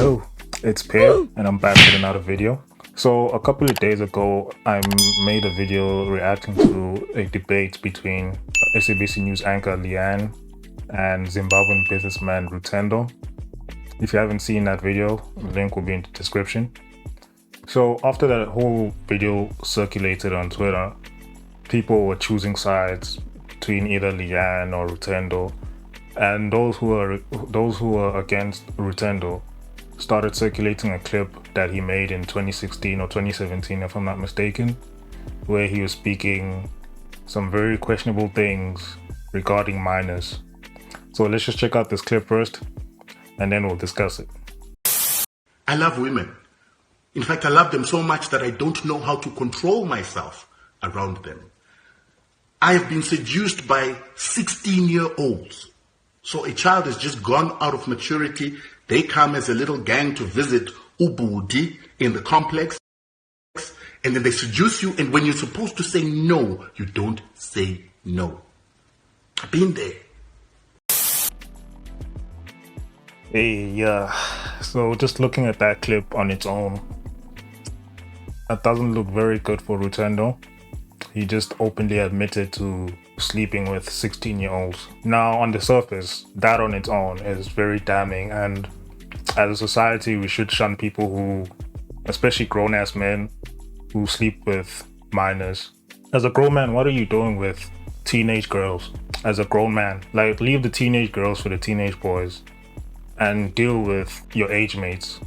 Yo, it's Pear and I'm back with another video. So a couple of days ago, I made a video reacting to a debate between SABC News anchor Leanne and Zimbabwean businessman Rutendo. If you haven't seen that video, the link will be in the description. So after that whole video circulated on Twitter, people were choosing sides between either Leanne or Rutendo, and those who were against Rutendo started circulating a clip that he made in 2016 or 2017, if I'm not mistaken, where he was speaking some very questionable things regarding minors. So let's just check out this clip first, and then we'll discuss it. I love women. In fact, I love them so much that I don't know how to control myself around them. I have been seduced by 16-year-olds. So a child has just gone out of maturity. They come as a little gang to visit Ubudi in the complex, and then they seduce you, and when you're supposed to say no, you don't say no. I've been there. Hey, yeah. So just looking at that clip on its own, that doesn't look very good for Rutendo. He just openly admitted to sleeping with 16-year-olds. Now, on the surface, that on its own is very damning, and as a society, we should shun people who, especially grown-ass men, who sleep with minors. As a grown man, what are you doing with teenage girls? As a grown man, like, leave the teenage girls for the teenage boys and deal with your age mates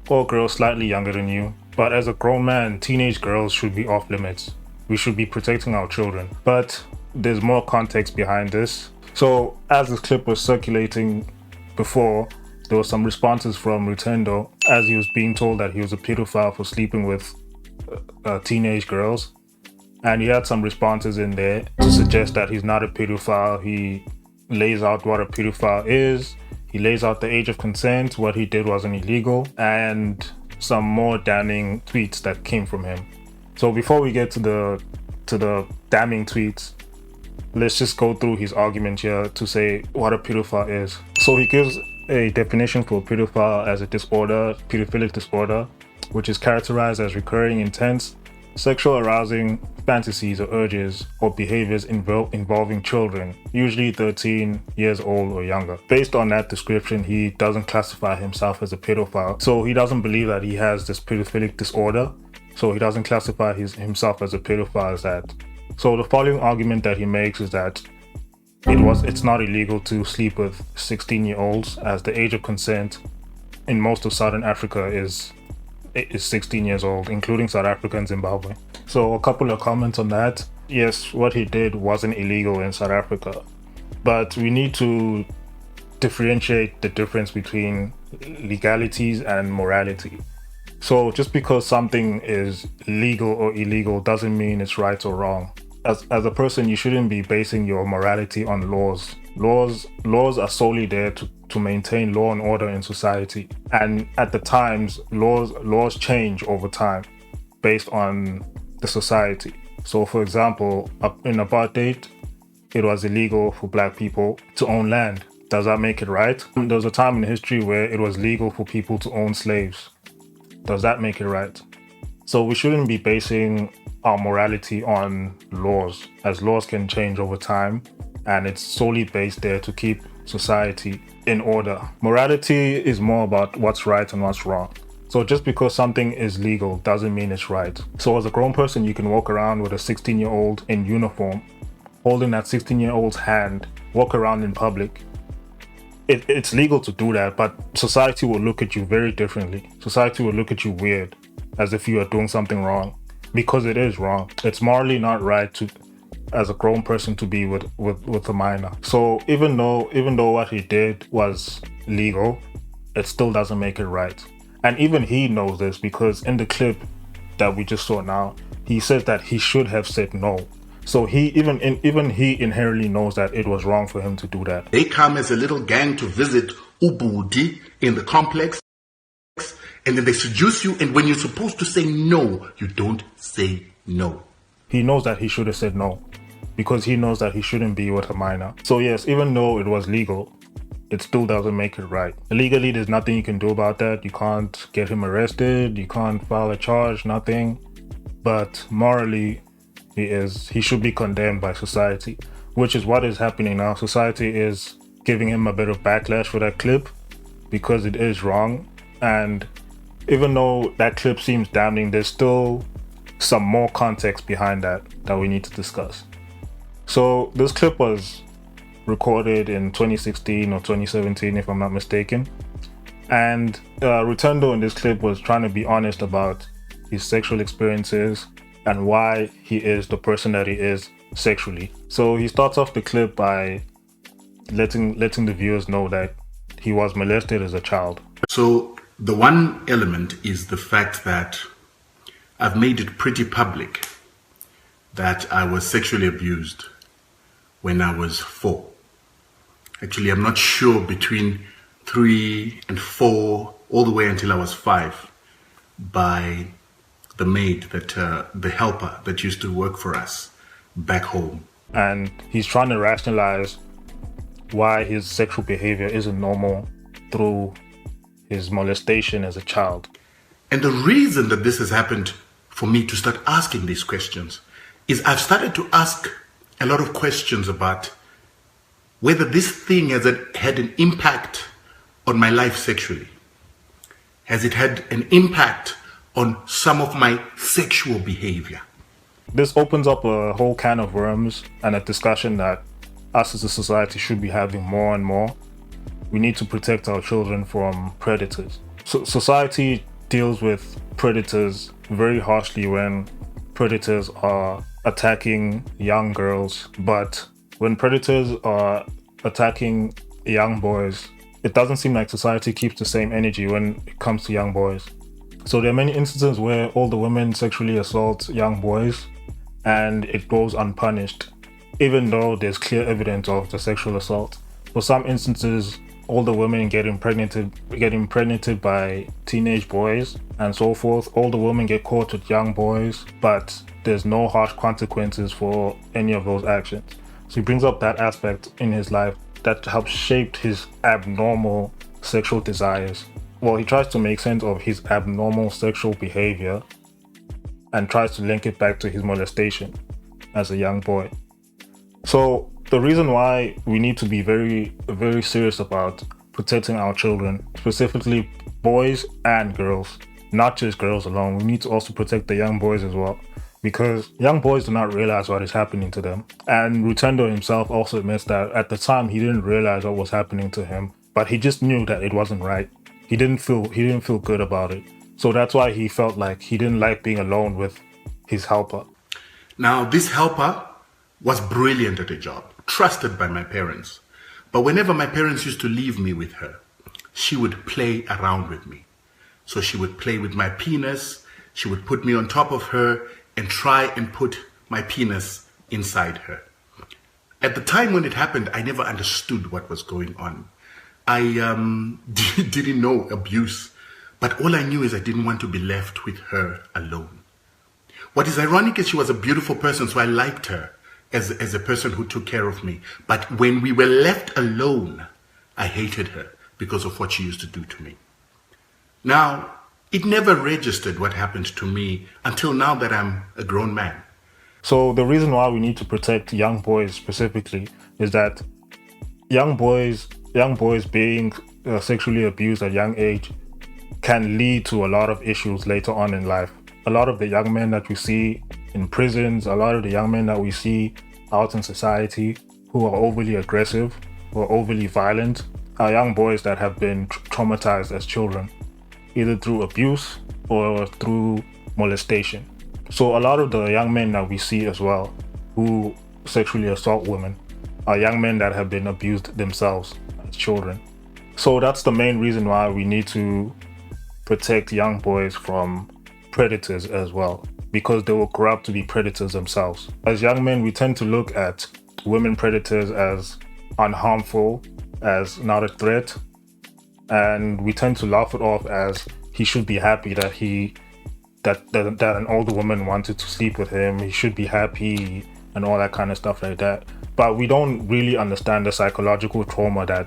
or girls slightly younger than you. But as a grown man, teenage girls should be off limits. We should be protecting our children. But there's more context behind this. So as this clip was circulating before, there were some responses from Rutendo as he was being told that he was a pedophile for sleeping with teenage girls. And he had some responses in there to suggest that he's not a pedophile. He lays out what a pedophile is. He lays out the age of consent, what he did wasn't illegal, and some more damning tweets that came from him. So before we get to the damning tweets, let's just go through his argument here to say what a pedophile is. So he gives a definition for pedophile as a disorder, pedophilic disorder, which is characterized as recurring intense sexual arousing fantasies or urges or behaviors involving children, usually 13 years old or younger. Based on that description, he doesn't classify himself as a pedophile. So he doesn't believe that he has this pedophilic disorder. So he doesn't classify himself as a pedophile as that. So the following argument that he makes is that it's not illegal to sleep with 16-year-olds, as the age of consent in most of Southern Africa is 16 years old, including South Africa and Zimbabwe. So a couple of comments on that. Yes, what he did wasn't illegal in South Africa, but we need to differentiate the difference between legalities and morality. So just because something is legal or illegal doesn't mean it's right or wrong. As a person, you shouldn't be basing your morality on laws. Laws are solely there to maintain law and order in society. And at the times, laws change over time based on the society. So for example, in apartheid, it was illegal for black people to own land. Does that make it right? There was a time in history where it was legal for people to own slaves. Does that make it right? So we shouldn't be basing our morality on laws, as laws can change over time, and it's solely based there to keep society in order. Morality is more about what's right and what's wrong. So just because something is legal doesn't mean it's right. So as a grown person, you can walk around with a 16-year-old in uniform, holding that 16-year-old's hand, walk around in public. It's legal to do that, but society will look at you very differently. Society will look at you weird, as if you are doing something wrong, because it is wrong. It's morally not right to, as a grown person, to be with a minor. So even though what he did was legal, it still doesn't make it right. And even he knows this, because in the clip that we just saw now, he says that he should have said no. So he inherently knows that it was wrong for him to do that. They come as a little gang to visit Ubudi in the complex, and then they seduce you, and when you're supposed to say no, you don't say no. He knows that he should have said no, because he knows that he shouldn't be with a minor. So yes, even though it was legal, it still doesn't make it right. Legally, there's nothing you can do about that. You can't get him arrested, you can't file a charge, nothing. But morally, he should be condemned by society, which is what is happening now. Society is giving him a bit of backlash for that clip because it is wrong. And even though that clip seems damning, there's still some more context behind that we need to discuss. So this clip was recorded in 2016 or 2017, if I'm not mistaken. And Rutendo in this clip was trying to be honest about his sexual experiences and why he is the person that he is sexually. So he starts off the clip by letting the viewers know that he was molested as a child. So the one element is the fact that I've made it pretty public that I was sexually abused when I was 4. Actually, I'm not sure, between 3 and 4, all the way until I was 5, by the maid, the helper that used to work for us back home. And he's trying to rationalize why his sexual behavior isn't normal through his molestation as a child. And the reason that this has happened for me to start asking these questions is I've started to ask a lot of questions about whether this thing has had an impact on my life sexually. Has it had an impact on some of my sexual behavior? This opens up a whole can of worms and a discussion that us as a society should be having more and more. We need to protect our children from predators. So society deals with predators very harshly when predators are attacking young girls, but when predators are attacking young boys, it doesn't seem like society keeps the same energy when it comes to young boys. So there are many instances where older women sexually assault young boys and it goes unpunished, even though there's clear evidence of the sexual assault. For some instances, older women get impregnated by teenage boys and so forth. Older women get caught with young boys, but there's no harsh consequences for any of those actions. So he brings up that aspect in his life that helps shape his abnormal sexual desires. Well, he tries to make sense of his abnormal sexual behavior and tries to link it back to his molestation as a young boy. So the reason why we need to be very, very serious about protecting our children, specifically boys and girls, not just girls alone, we need to also protect the young boys as well, because young boys do not realize what is happening to them. And Rutendo himself also admits that at the time he didn't realize what was happening to him, but he just knew that it wasn't right. He didn't feel good about it. So that's why he felt like he didn't like being alone with his helper. Now, this helper was brilliant at her job, trusted by my parents. But whenever my parents used to leave me with her, she would play around with me. So she would play with my penis, she would put me on top of her and try and put my penis inside her. At the time when it happened, I never understood what was going on. I didn't know abuse, but all I knew is I didn't want to be left with her alone. What is ironic is she was a beautiful person, so I liked her as a person who took care of me. But when we were left alone, I hated her because of what she used to do to me. Now, it never registered what happened to me until now that I'm a grown man. So the reason why we need to protect young boys specifically is that young boys being sexually abused at a young age can lead to a lot of issues later on in life. A lot of the young men that we see in prisons, a lot of the young men that we see out in society who are overly aggressive or overly violent are young boys that have been traumatized as children, either through abuse or through molestation. So a lot of the young men that we see as well who sexually assault women are young men that have been abused themselves as children. So that's the main reason why we need to protect young boys from predators as well, because they will grow up to be predators themselves. As young men, we tend to look at women predators as unharmful, as not a threat, and we tend to laugh it off as he should be happy that an older woman wanted to sleep with him. He should be happy and all that kind of stuff like that. But we don't really understand the psychological trauma that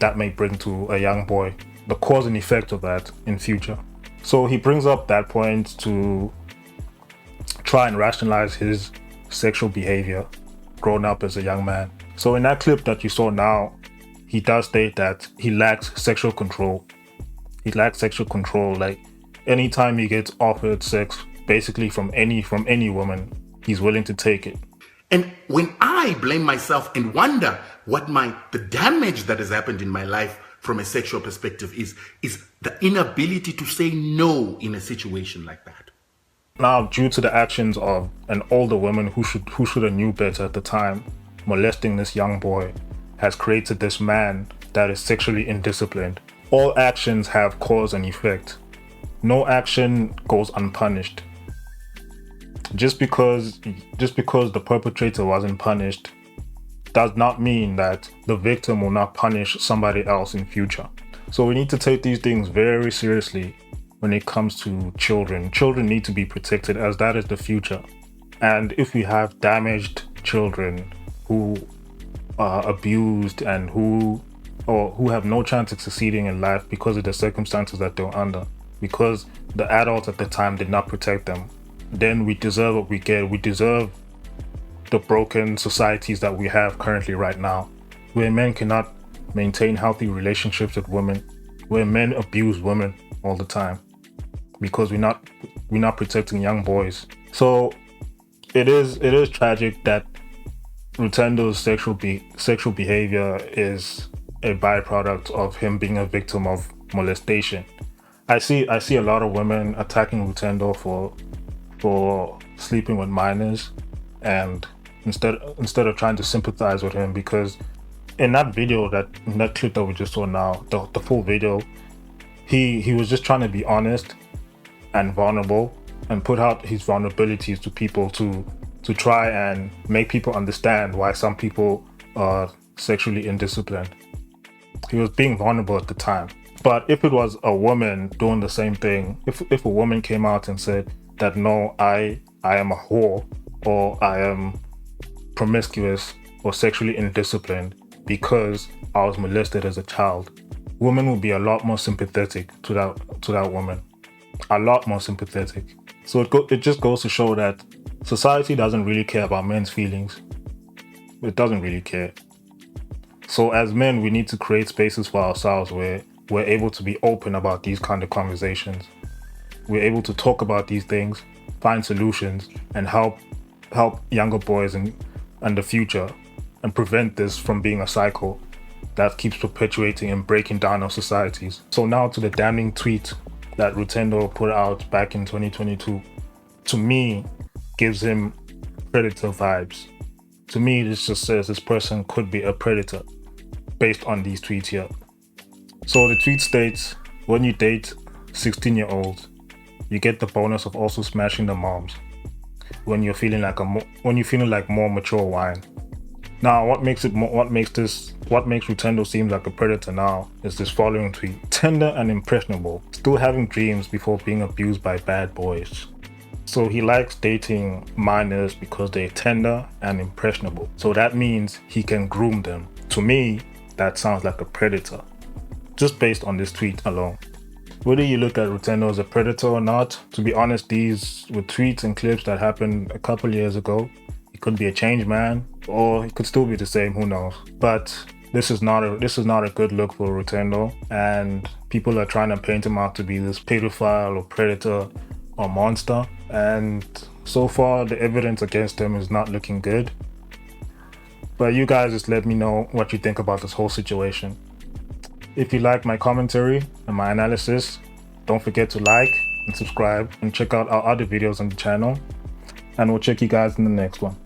that may bring to a young boy, the cause and effect of that in future. So he brings up that point to try and rationalize his sexual behavior growing up as a young man. So in that clip that you saw now, he does state that he lacks sexual control. He lacks sexual control. Like anytime he gets offered sex, basically from any woman, he's willing to take it. And when I blame myself and wonder what the damage that has happened in my life from a sexual perspective is the inability to say no in a situation like that. Now, due to the actions of an older woman who should have knew better at the time, molesting this young boy has created this man that is sexually indisciplined. All actions have cause and effect. No action goes unpunished. Just because the perpetrator wasn't punished does not mean that the victim will not punish somebody else in future. So we need to take these things very seriously when it comes to children. Children need to be protected, as that is the future. And if we have damaged children who are abused and who have no chance of succeeding in life because of the circumstances that they're under, because the adults at the time did not protect them, then we deserve what we get. We deserve the broken societies that we have currently right now, where men cannot maintain healthy relationships with women, where men abuse women all the time because we're not protecting young boys. So it is tragic that Rutendo's sexual behavior is a byproduct of him being a victim of molestation. I see a lot of women attacking Rutendo for sleeping with minors, and instead of trying to sympathize with him, because in that clip that we just saw now, the full video, he was just trying to be honest and vulnerable and put out his vulnerabilities to people to try and make people understand why some people are sexually indisciplined. He was being vulnerable at the time. But if it was a woman doing the same thing, if a woman came out and said that no, I am a whore, or I am promiscuous or sexually indisciplined because I was molested as a child, women would be a lot more sympathetic to that woman. A lot more sympathetic. So it just goes to show that society doesn't really care about men's feelings. It doesn't really care. So as men, we need to create spaces for ourselves where we're able to be open about these kind of conversations. We're able to talk about these things, find solutions, and help younger boys in the future, and prevent this from being a cycle that keeps perpetuating and breaking down our societies. So now to the damning tweet that Rutendo put out back in 2022, to me, gives him predator vibes. To me, this just says this person could be a predator based on these tweets here. So the tweet states, when you date 16-year-olds, you get the bonus of also smashing the moms when you're feeling like more mature wine. Now, what makes Rutendo seem like a predator now is this following tweet: tender and impressionable, still having dreams before being abused by bad boys. So he likes dating minors because they're tender and impressionable. So that means he can groom them. To me, that sounds like a predator, just based on this tweet alone. Whether you look at Rutendo as a predator or not, to be honest, these were tweets and clips that happened a couple years ago. He could be a changed man, or he could still be the same, who knows. But this is not a good look for Rutendo, and people are trying to paint him out to be this pedophile or predator or monster. And so far, the evidence against him is not looking good. But you guys just let me know what you think about this whole situation. If you like my commentary and my analysis, don't forget to like and subscribe and check out our other videos on the channel. And we'll check you guys in the next one.